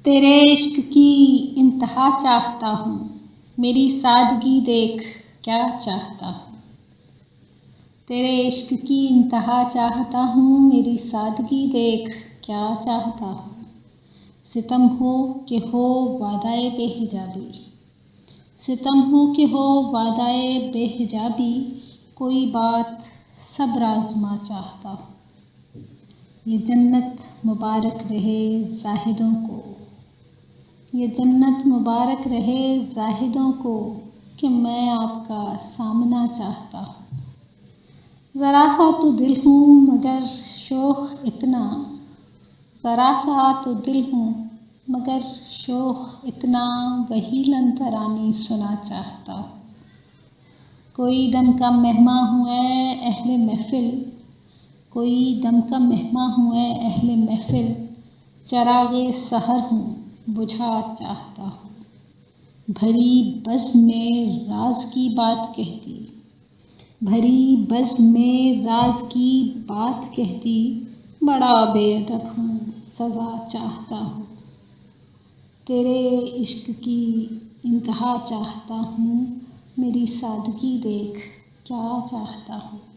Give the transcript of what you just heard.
تیرے عشق کی انتہا چاہتا ہوں، میری سادگی دیکھ کیا چاہتا ہوں۔ تیرے عشق کی انتہا چاہتا ہوں، میری سادگی دیکھ کیا چاہتا ہوں۔ ستم ہو کہ ہو وعدہ بے حجابی، ستم ہو کہ ہو وعدہ بے حجابی، کوئی بات صبر آزما چاہتا ہوں۔ یہ جنت مبارک رہے زاہدوں کو، یہ جنت مبارک رہے زاہدوں کو، کہ میں آپ کا سامنا چاہتا ہوں۔ ذرا سا تو دل ہوں مگر شوخ اتنا، ذرا سا تو دل ہوں مگر شوخ اتنا، وہی لن ترانی سنا چاہتا ہوں۔ کوئی دم کا مہماں ہوں اے اہل محفل، کوئی دم کا مہماں ہوں اے اہل محفل، چراغ سحر ہوں بجھا چاہتا ہوں۔ بھری بزم میں راز کی بات کہتی، بھری بزم میں راز کی بات کہتی، بڑا بے ادب ہوں سزا چاہتا ہوں۔ تیرے عشق کی انتہا چاہتا ہوں، میری سادگی دیکھ کیا چاہتا ہوں۔